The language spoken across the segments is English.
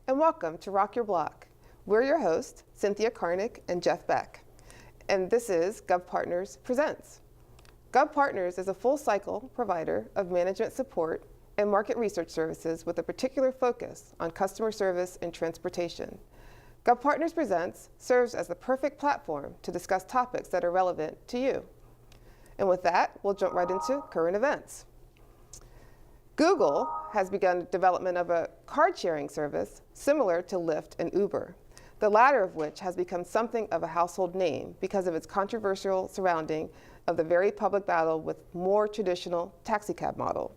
and welcome to Rock Your Block. We're your hosts, Cynthia, Karnik, and Jeff Beck. And this is GovPartners Presents. GovPartners is a full-cycle provider of management support and market research services with a particular focus on customer service and transportation. GovPartners Presents serves as the perfect platform to discuss topics that are relevant to you. And with that, we'll jump right into current events. Google has begun development of a car-sharing service similar to Lyft and Uber, the latter of which has become something of a household name because of its controversial surrounding of the very public battle with more traditional taxicab model.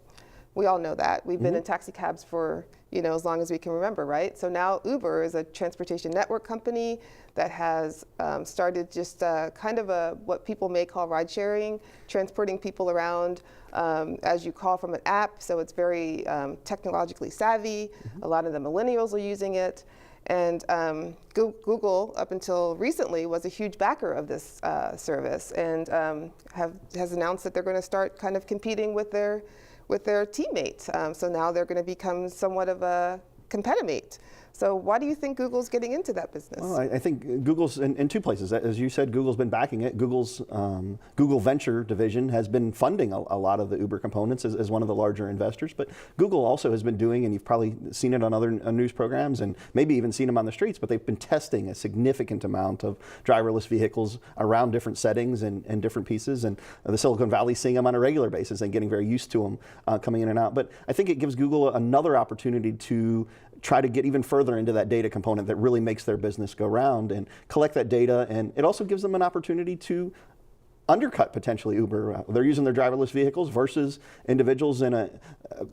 We all know that. We've been in taxi cabs for as long as we can remember, right? So now Uber is a transportation network company that has started just kind of what people may call ride sharing, transporting people around as you call from an app. So it's very technologically savvy. A lot of the millennials are using it. And Google, up until recently, was a huge backer of this service and has announced that they're going to start kind of competing with their teammates. So now they're going to become somewhat of a competitor. So why do you think Google's getting into that business? Well, I think Google's in two places. As you said, Google's been backing it. Google's Google Venture division has been funding a lot of the Uber components as one of the larger investors. But Google also has been doing, and you've probably seen it on other news programs and maybe even seen them on the streets, but they've been testing a significant amount of driverless vehicles around different settings and different pieces. And the Silicon Valley's seeing them on a regular basis and getting very used to them coming in and out. But I think it gives Google another opportunity to try to get even further into that data component that really makes their business go round and collect that data. And it also gives them an opportunity to undercut potentially Uber. They're using their driverless vehicles versus individuals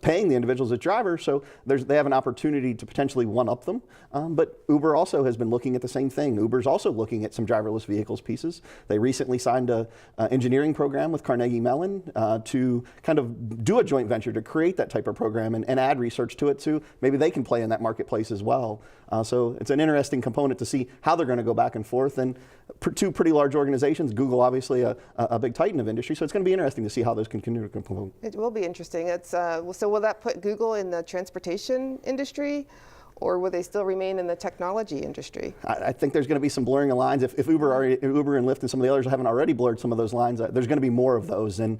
paying the individuals as drivers, so they have an opportunity to potentially one-up them. But Uber also has been looking at the same thing. Uber's also looking at some driverless vehicles pieces. They recently signed an engineering program with Carnegie Mellon to kind of do a joint venture to create that type of program and add research to it too. Maybe they can play in that marketplace as well. So it's an interesting component to see how they're going to go back and forth. And two pretty large organizations, Google obviously a big titan of industry, so it's going to be interesting to see how those can continue to component. It will be interesting. It's so will that put Google in the transportation industry, or will they still remain in the technology industry? I think there's going to be some blurring of lines. If Uber and Lyft and some of the others haven't already blurred some of those lines, there's going to be more of those. And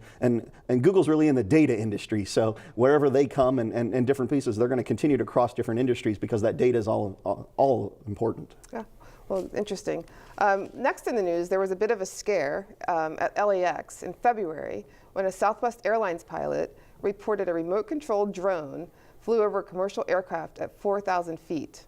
Google's really in the data industry, so wherever they come and different pieces, they're going to continue to cross different industries because that data is all important. Yeah. Well, interesting. Next in the news, there was a bit of a scare at LAX in February when a Southwest Airlines pilot reported a remote-controlled drone flew over a commercial aircraft at 4,000 feet.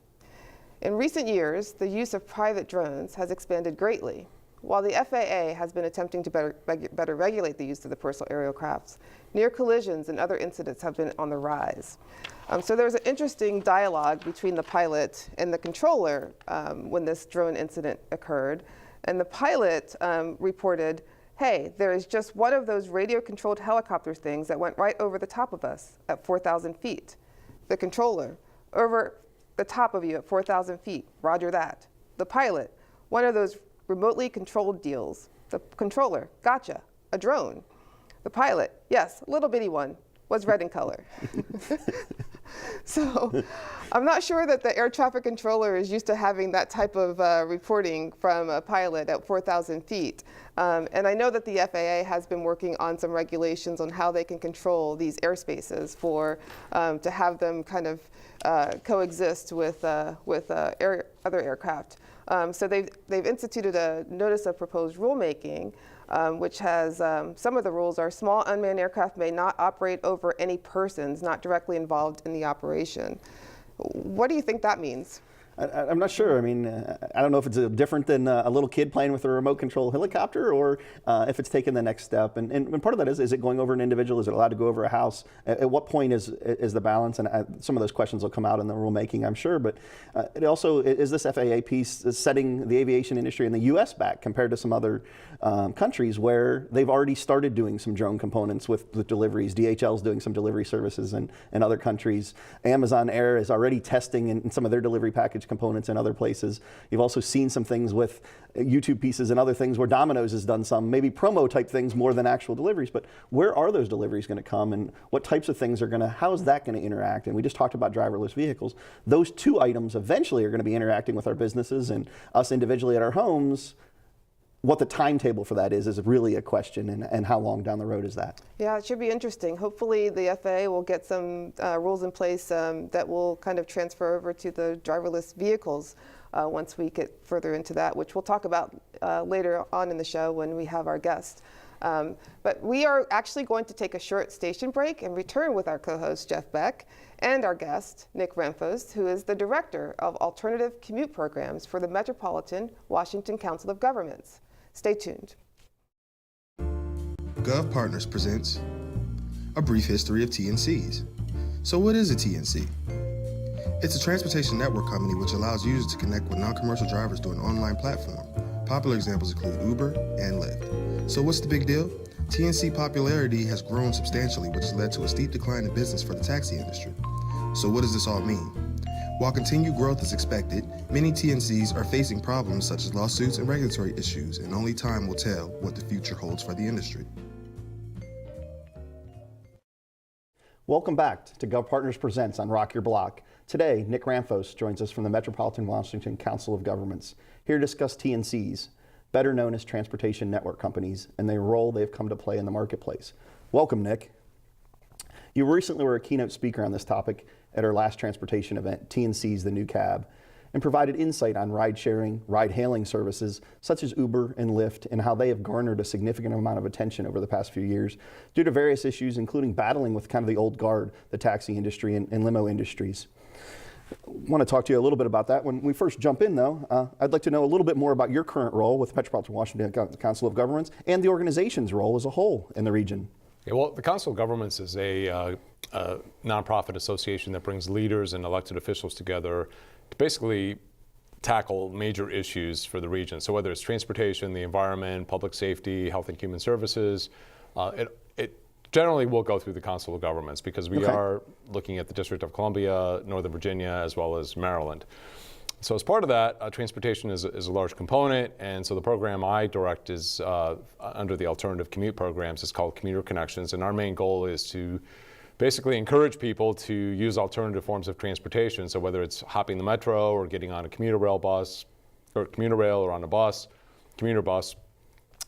In recent years, the use of private drones has expanded greatly. While the FAA has been attempting to better regulate the use of the personal aerial crafts, near collisions and other incidents have been on the rise. So there was an interesting dialogue between the pilot and the controller when this drone incident occurred. And the pilot reported, hey, there is just one of those radio-controlled helicopter things that went right over the top of us at 4,000 feet. The controller, over the top of you at 4,000 feet, roger that. The pilot, one of those remotely controlled deals. The controller, gotcha, a drone. The pilot, yes, a little bitty one, was red in color. So I'm not sure that the air traffic controller is used to having that type of reporting from a pilot at 4,000 feet. And I know that the FAA has been working on some regulations on how they can control these airspaces to have them kind of coexist with other aircraft. So they've instituted a notice of proposed rulemaking, which has some of the rules are small unmanned aircraft may not operate over any persons not directly involved in the operation. What do you think that means? I'm not sure. I mean, I don't know if it's different than a little kid playing with a remote control helicopter, or if it's taking the next step. And part of that is it going over an individual? Is it allowed to go over a house? At what point is the balance? And some of those questions will come out in the rulemaking, I'm sure. But it also is this FAA piece setting the aviation industry in the U.S. back compared to some other countries where they've already started doing some drone components with deliveries. DHL's doing some delivery services in other countries. Amazon Air is already testing in some of their delivery package components in other places. You've also seen some things with YouTube pieces and other things where Domino's has done some maybe promo type things more than actual deliveries. But where are those deliveries going to come, and what types of things are going to, how is that going to interact? And we just talked about driverless vehicles. Those two items eventually are going to be interacting with our businesses and us individually at our homes. What the timetable for that is really a question, and how long down the road is that? Yeah, it should be interesting. Hopefully the FAA will get some rules in place that will kind of transfer over to the driverless vehicles once we get further into that, which we'll talk about later on in the show when we have our guest. But we are actually going to take a short station break and return with our co-host Jeff Beck and our guest Nick Ramfos, who is the Director of Alternative Commute Programs for the Metropolitan Washington Council of Governments. Stay tuned. GovPartners Presents a brief history of TNCs. So what is a TNC? It's a transportation network company which allows users to connect with non-commercial drivers through an online platform. Popular examples include Uber and Lyft. So what's the big deal? TNC popularity has grown substantially, which has led to a steep decline in business for the taxi industry. So what does this all mean? While continued growth is expected, many TNCs are facing problems such as lawsuits and regulatory issues, and only time will tell what the future holds for the industry. Welcome back to GovPartners Presents on Rock Your Block. Today, Nick Ramfos joins us from the Metropolitan Washington Council of Governments, here to discuss TNCs, better known as transportation network companies, and the role they've come to play in the marketplace. Welcome, Nick. You recently were a keynote speaker on this topic at our last transportation event, TNC's The New Cab, and provided insight on ride-sharing, ride-hailing services such as Uber and Lyft, and how they have garnered a significant amount of attention over the past few years due to various issues, including battling with kind of the old guard, the taxi industry and limo industries. I want to talk to you a little bit about that. When we first jump in, though, I'd like to know a little bit more about your current role with Metropolitan Washington Council of Governments and the organization's role as a whole in the region. Yeah, well, the Council of Governments is a nonprofit association that brings leaders and elected officials together to basically tackle major issues for the region. So whether it's transportation, the environment, public safety, health and human services, it generally will go through the Council of Governments because we are looking at the District of Columbia, Northern Virginia, as well as Maryland. So as part of that, transportation is a large component, and so the program I direct is under the Alternative Commute Programs. It's called Commuter Connections, and our main goal is to basically encourage people to use alternative forms of transportation. So whether it's hopping the metro or getting on a commuter rail or on a bus, commuter bus,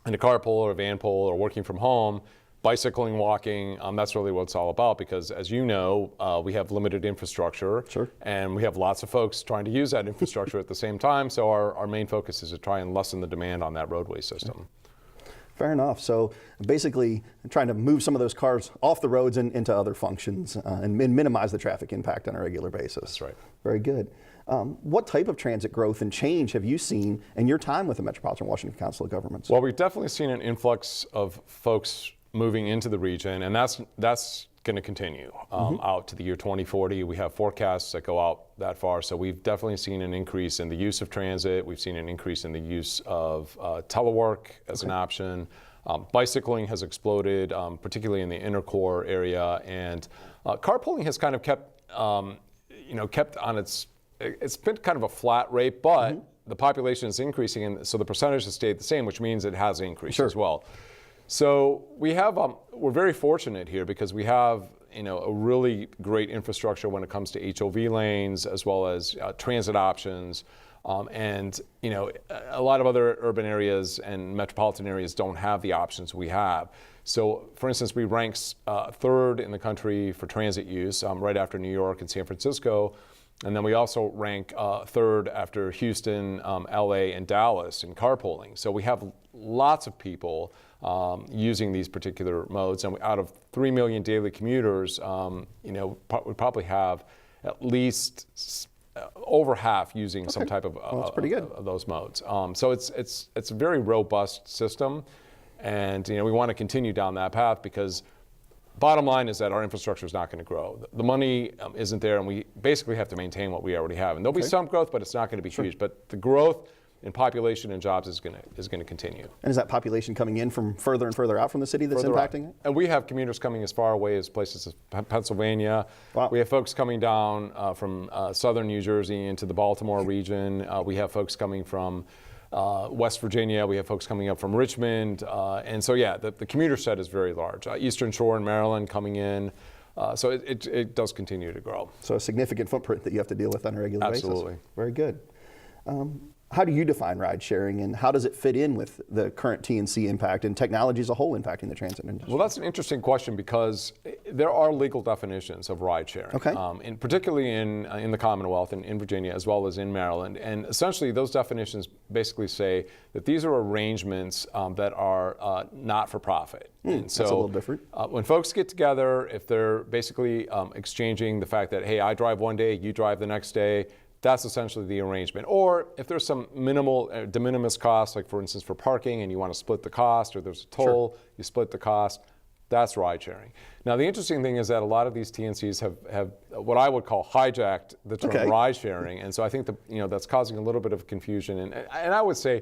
in a carpool or a van pool, or working from home, bicycling, walking, that's really what it's all about, because as you know, we have limited infrastructure, and we have lots of folks trying to use that infrastructure at the same time, so our main focus is to try and lessen the demand on that roadway system. Fair enough. So basically trying to move some of those cars off the roads and into other functions and minimize the traffic impact on a regular basis. That's right. Very good. What type of transit growth and change have you seen in your time with the Metropolitan Washington Council of Governments? Well, we've definitely seen an influx of folks moving into the region, and that's going to continue out to the year 2040. We have forecasts that go out that far, so we've definitely seen an increase in the use of transit. We've seen an increase in the use of telework as an option. Bicycling has exploded, particularly in the inner core area, and carpooling has kind of kept on it's been kind of a flat rate, but the population is increasing, and so the percentage has stayed the same, which means it has increased as well. So we have, we're very fortunate here because we have, a really great infrastructure when it comes to HOV lanes as well as transit options, and a lot of other urban areas and metropolitan areas don't have the options we have. So, for instance, we rank third in the country for transit use, right after New York and San Francisco. And then we also rank third after Houston, LA, and Dallas in carpooling. So we have lots of people using these particular modes. And out of 3 million daily commuters, we probably have at least over half using some type of, of those modes. So it's a very robust system. And we want to continue down that path because bottom line is that our infrastructure is not going to grow. The money isn't there, and we basically have to maintain what we already have. And there'll be some growth, but it's not going to be huge. But the growth in population and jobs is going to continue. And is that population coming in from further and further out from the city that's impacting it? And we have commuters coming as far away as places as Pennsylvania. Wow. We have folks coming down from southern New Jersey into the Baltimore region. We have folks coming from West Virginia. We have folks coming up from Richmond. And so, yeah, the commuter set is very large. Eastern Shore in Maryland coming in. So it does continue to grow. So a significant footprint that you have to deal with on a regular basis. Absolutely. Very good. How do you define ride sharing, and how does it fit in with the current TNC impact and technology as a whole impacting the transit industry? Well, that's an interesting question because there are legal definitions of ride sharing, okay. And particularly in the Commonwealth and in Virginia as well as in Maryland. And essentially those definitions basically say that these are arrangements that are not for profit. And so, that's a little different. When folks get together, if they're basically exchanging the fact that, hey, I drive one day, you drive the next day, that's essentially the arrangement. Or if there's some minimal de minimis cost, like for instance for parking and you want to split the cost, or there's a toll, you split the cost, that's ride sharing. Now the interesting thing is that a lot of these TNCs have what I would call hijacked the term ride sharing, and so I think that's causing a little bit of confusion, and I would say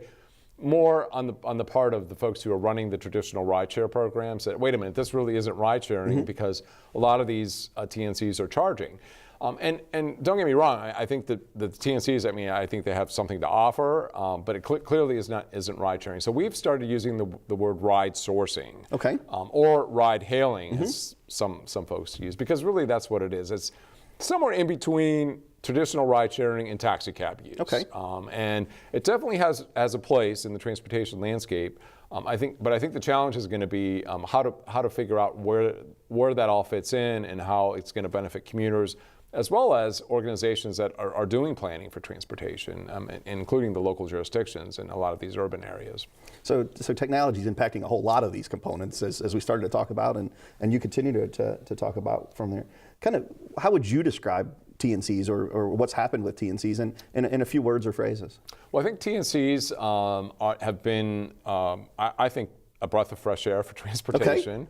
more on the part of the folks who are running the traditional rideshare programs that, wait a minute, this really isn't ride sharing because a lot of these TNCs are charging. And don't get me wrong, I think that the TNCs, I think they have something to offer, but it clearly isn't ride sharing. So we've started using the word ride sourcing, or ride hailing, as some folks use, because really that's what it is. It's somewhere in between traditional ride sharing and taxi cab use. And it definitely has a place in the transportation landscape. I think the challenge is going to be how to figure out where that all fits in and how it's going to benefit commuters, as well as organizations that are doing planning for transportation, including the local jurisdictions in a lot of these urban areas. So technology is impacting a whole lot of these components, as we started to talk about, and you continue to talk about from there. Kind of, how would you describe TNCs or what's happened with TNCs in a few words or phrases? Well, I think TNCs have been, I think, a breath of fresh air for transportation.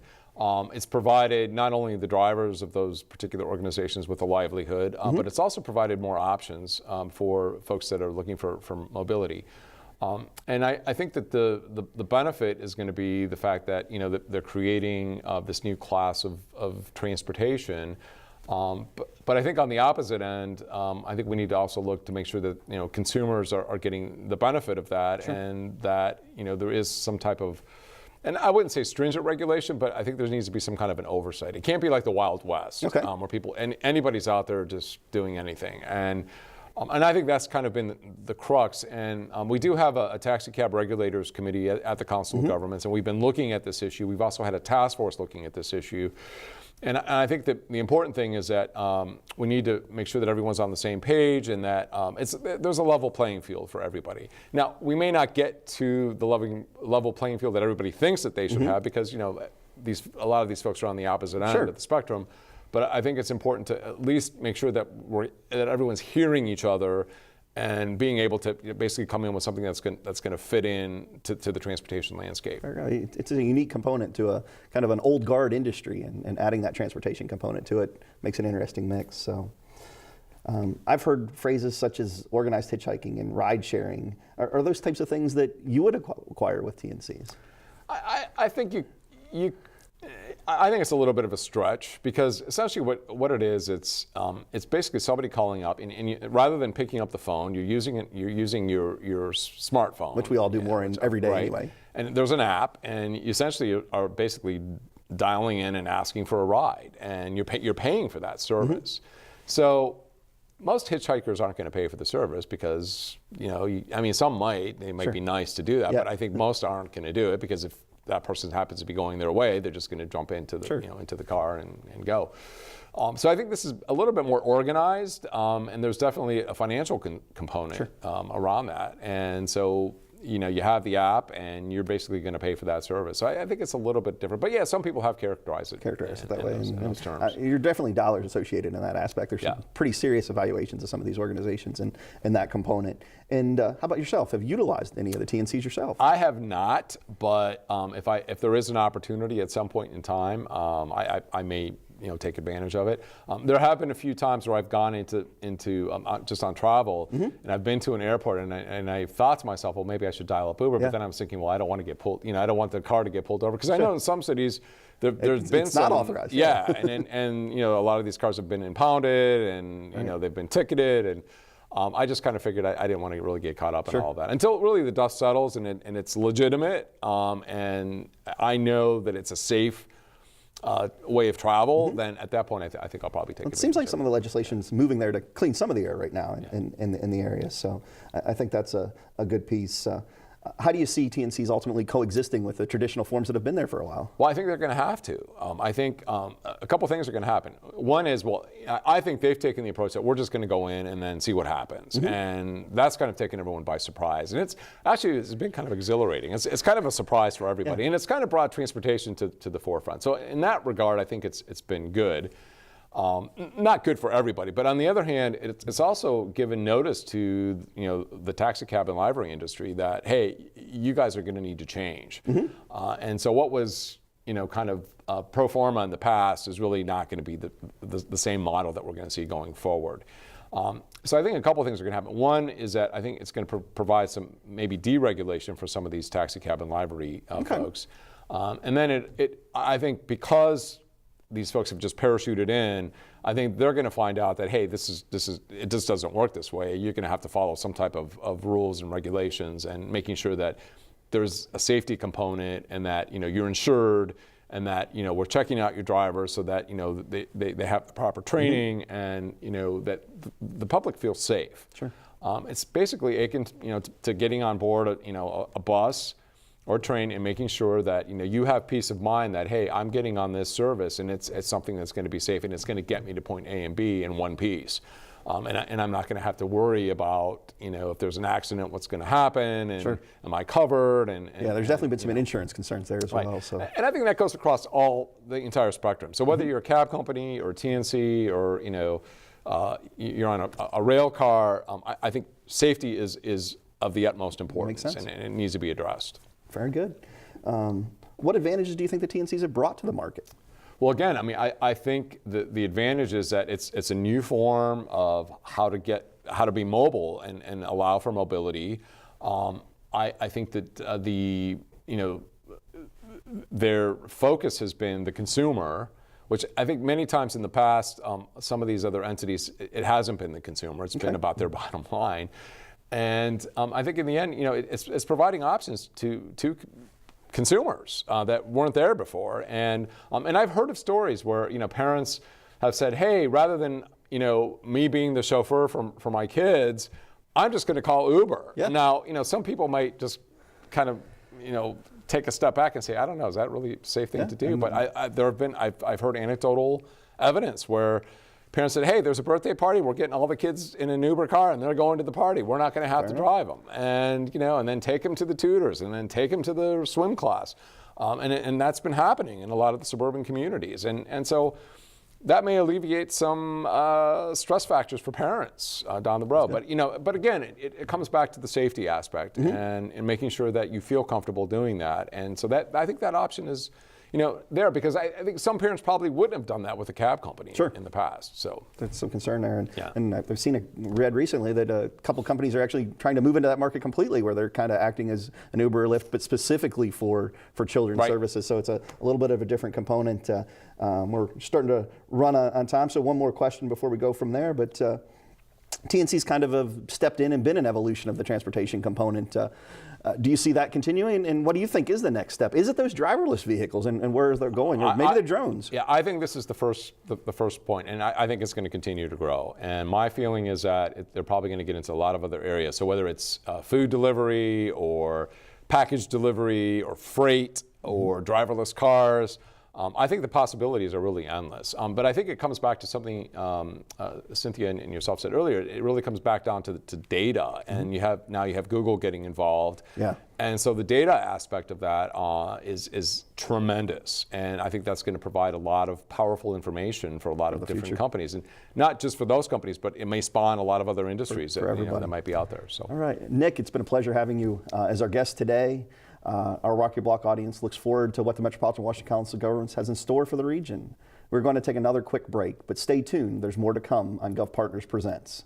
It's provided not only the drivers of those particular organizations with a livelihood, but it's also provided more options for folks that are looking for mobility. And I think that the benefit is going to be the fact that that they're creating this new class of transportation. But I think on the opposite end, I think we need to also look to make sure that consumers are getting the benefit of that, and that there is some type of, and I wouldn't say stringent regulation, but I think there needs to be some kind of an oversight. It can't be like the Wild West, where people and anybody's out there just doing anything. And I think that's kind of been the crux. And we do have a taxi cab regulators committee at the Council of Governments, and we've been looking at this issue. We've also had a task force looking at this issue. And I think that the important thing is that we need to make sure that everyone's on the same page, and that there's a level playing field for everybody. Now, we may not get to the level playing field that everybody thinks that they should have, because a lot of these folks are on the opposite end of the spectrum. But I think it's important to at least make sure that everyone's hearing each other and being able to basically come in with something that's going to fit in to the transportation landscape. It's a unique component to a kind of an old guard industry, and adding that transportation component to it makes an interesting mix. So I've heard phrases such as organized hitchhiking and ride sharing. Are those types of things that you would acquire with TNCs? I think I think it's a little bit of a stretch, because essentially what it is, it's basically somebody calling up, and rather than picking up the phone, you're using your smartphone, which we all do more in every day anyway. And there's an app, and you essentially are basically dialing in and asking for a ride, and you're paying for that service. So most hitchhikers aren't going to pay for the service because some might. They might be nice to do that, but I think most aren't going to do it, because if that person happens to be going their way, they're just going to jump into the into the car and go. So I think this is a little bit more organized, and there's definitely a financial component around that. And so you have the app, and you're basically going to pay for that service. So I think it's a little bit different. But yeah, some people have characterized it that way in those terms. You're definitely dollars associated in that aspect. There's some pretty serious evaluations of some of these organizations and that component. And how about yourself? Have you utilized any of the TNCs yourself? I have not, but if there is an opportunity at some point in time, I may take advantage of it. There have been a few times where I've gone into just on travel, and I've been to an airport, and I thought to myself, well, maybe I should dial up Uber, but then I was thinking, well, I don't want to get pulled, I don't want the car to get pulled over, because I know in some cities there's been it's some, not authorized. yeah, and a lot of these cars have been impounded, and they've been ticketed, and I just kind of figured I didn't want to really get caught up in all that until really the dust settles and it's legitimate, and I know that it's a safe way of travel. Then at that point, I think I'll probably take it. It seems like some of the legislation's moving there to clean some of the air right now in the area. So I think that's a good piece. How do you see TNCs ultimately coexisting with the traditional forms that have been there for a while? Well, I think they're going to have to. I think a couple things are going to happen. One is, I think they've taken the approach that we're just going to go in and then see what happens. And that's kind of taken everyone by surprise. And it's been kind of exhilarating. It's kind of a surprise for everybody. And it's kind of brought transportation to the forefront. So in that regard, I think it's been good. Not good for everybody, but on the other hand, it's also given notice to the taxi cab and livery industry that, hey, you guys are going to need to change. And so what was kind of pro forma in the past is really not going to be the same model that we're going to see going forward. So I think a couple of things are going to happen. One is that I think it's going to provide some maybe deregulation for some of these taxi cab and livery folks. And then I think because these folks have just parachuted in, I think they're going to find out that, hey, it just doesn't work this way. You're going to have to follow some type of rules and regulations, and making sure that there's a safety component, and that you're insured, and that we're checking out your drivers so that they have the proper training, and that the public feels safe. Sure. It's basically akin to getting on board a bus or train, and making sure that you have peace of mind that, hey, I'm getting on this service and it's something that's going to be safe, and it's going to get me to point A and B in one piece, and I'm not going to have to worry about if there's an accident, what's going to happen, and am I covered? And there's definitely been some insurance concerns there as well. So. And I think that goes across the entire spectrum. So whether you're a cab company or TNC or you're on a rail car, I think safety is of the utmost importance, and it needs to be addressed. Very good. What advantages do you think the TNCs have brought to the market? Well, again, I think the advantage is that it's a new form of how to be mobile and allow for mobility. I think that their focus has been the consumer, which I think many times in the past, some of these other entities, it hasn't been the consumer. It's been about their bottom line. And I think in the end, it's providing options to consumers that weren't there before. And I've heard of stories where parents have said, hey, rather than me being the chauffeur for my kids, I'm just going to call Uber. Yeah. Now some people might just kind of take a step back and say, I don't know, is that really a safe thing to do? But I've heard anecdotal evidence where parents said, hey, there's a birthday party, we're getting all the kids in an Uber car and they're going to the party. We're not going to have to drive them. And and then take them to the tutors, and then take them to the swim class. And that's been happening in a lot of the suburban communities. And so that may alleviate some stress factors for parents down the road. But again, it comes back to the safety aspect and making sure that you feel comfortable doing that. And so I think that option is there, because I think some parents probably wouldn't have done that with a cab company in the past. So that's some concern there. And I've read recently that a couple companies are actually trying to move into that market completely, where they're kind of acting as an Uber or Lyft, but specifically for children's services. So it's a little bit of a different component. We're starting to run on time, so one more question before we go from there. But TNC's kind of have stepped in and been an evolution of the transportation component. Do you see that continuing? And what do you think is the next step? Is it those driverless vehicles, and where is they're going? Or maybe the drones? Yeah, I think this is the first point, and I think it's going to continue to grow. And my feeling is that they're probably going to get into a lot of other areas. So whether it's food delivery or package delivery or freight or driverless cars, I think the possibilities are really endless. But I think it comes back to something Cynthia and yourself said earlier. It really comes back down to data, and you have Google getting involved. Yeah. And so the data aspect of that is tremendous, and I think that's going to provide a lot of powerful information for a lot of different companies, and not just for those companies, but it may spawn a lot of other industries that might be out there. So. All right, Nick, it's been a pleasure having you as our guest today. Our Rock Your Block audience looks forward to what the Metropolitan Washington Council of Governments has in store for the region. We're going to take another quick break, but stay tuned. There's more to come on GovPartners Presents.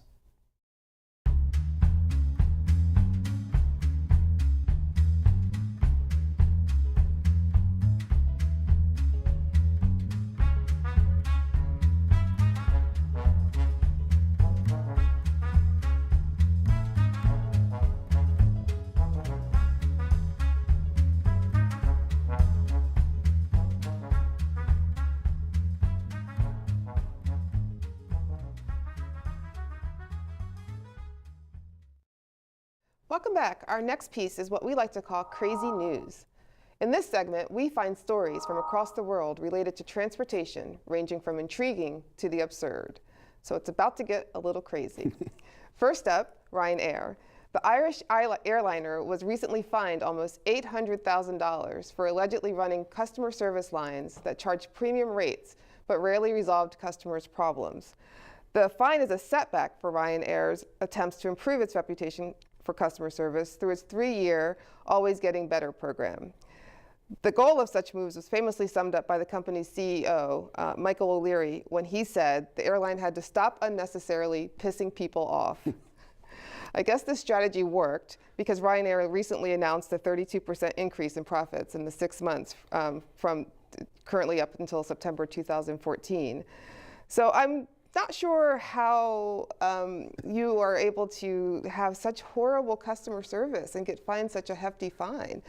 Welcome back. Our next piece is what we like to call crazy news. In this segment, we find stories from across the world related to transportation, ranging from intriguing to the absurd. So it's about to get a little crazy. First up, Ryanair. The Irish airliner was recently fined almost $800,000 for allegedly running customer service lines that charged premium rates but rarely resolved customers' problems. The fine is a setback for Ryanair's attempts to improve its reputation for customer service through its 3-year Always Getting Better program. The goal of such moves was famously summed up by the company's CEO, Michael O'Leary, when he said the airline had to stop unnecessarily pissing people off. I guess this strategy worked because Ryanair recently announced a 32% increase in profits in the 6 months from currently up until September 2014. So I'm not sure how you are able to have such horrible customer service and get fined such a hefty fine.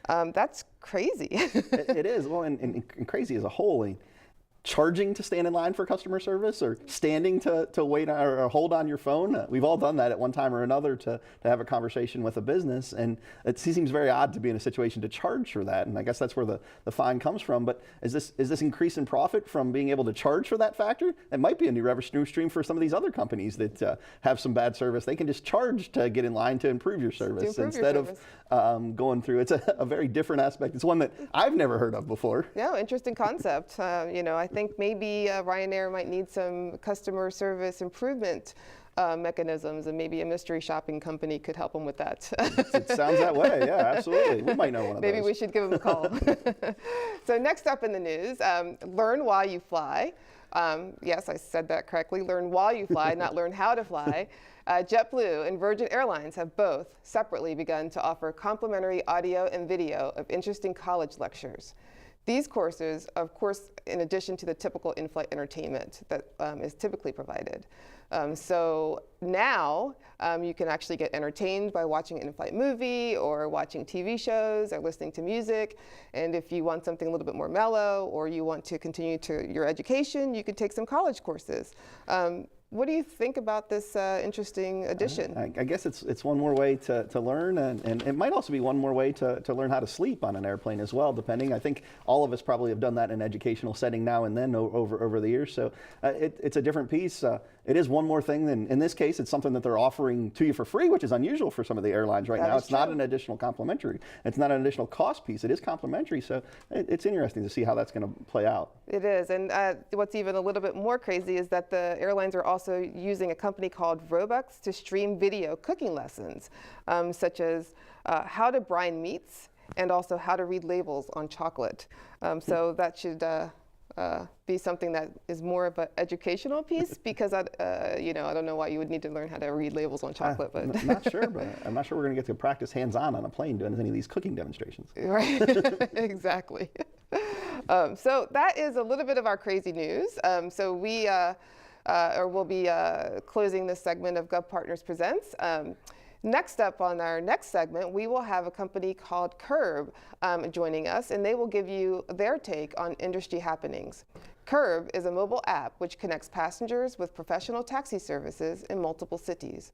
That's crazy. It is. Well, and crazy as a whole. Charging to stand in line for customer service, or standing to wait or hold on your phone. We've all done that at one time or another to have a conversation with a business, and it seems very odd to be in a situation to charge for that, and I guess that's where the fine comes from. But is this increase in profit from being able to charge for that factor? It might be a new revenue stream for some of these other companies that have some bad service. They can just charge to get in line to improve your service instead of going through. It's a very different aspect. It's one that I've never heard of before. Yeah, interesting concept. I think maybe Ryanair might need some customer service improvement mechanisms, and maybe a mystery shopping company could help them with that. It sounds that way, yeah, absolutely. We might know one of those. Maybe we should give them a call. So next up in the news, learn while you fly. Yes, I said that correctly. Learn while you fly, not learn how to fly. JetBlue and Virgin Airlines have both separately begun to offer complimentary audio and video of interesting college lectures. These courses, of course, in addition to the typical in-flight entertainment that is typically provided. So now you can actually get entertained by watching an in-flight movie or watching TV shows or listening to music. And if you want something a little bit more mellow, or you want to continue to your education, you can take some college courses. What do you think about this interesting addition? I guess it's one more way to learn, and it might also be one more way to learn how to sleep on an airplane as well, depending. I think all of us probably have done that in an educational setting now and then over the years. So it's a different piece. It is one more thing. In this case, it's something that they're offering to you for free, which is unusual for some of the airlines right now. It's not an additional complimentary. It's not an additional cost piece. It is complimentary. So it's interesting to see how that's going to play out. It is. And what's even a little bit more crazy is that the airlines are also using a company called Robux to stream video cooking lessons, such as how to brine meats and also how to read labels on chocolate. So that should be something that is more of an educational piece, because I don't know why you would need to learn how to read labels on chocolate. But I'm not sure, but I'm not sure we're going to get to practice hands-on on a plane doing any of these cooking demonstrations. Right, exactly. So that is a little bit of our crazy news. So we'll be closing this segment of GovPartners Presents. Next up on our next segment, we will have a company called Curb joining us, and they will give you their take on industry happenings. Curb is a mobile app which connects passengers with professional taxi services in multiple cities.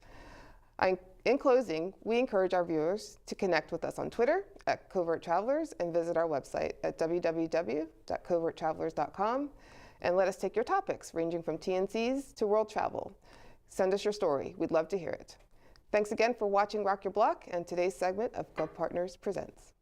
In closing, we encourage our viewers to connect with us on Twitter at Covert Travelers and visit our website at www.coverttravelers.com, and let us take your topics ranging from TNCs to world travel. Send us your story. We'd love to hear it. Thanks again for watching Rock Your Block and today's segment of GovPartners Presents.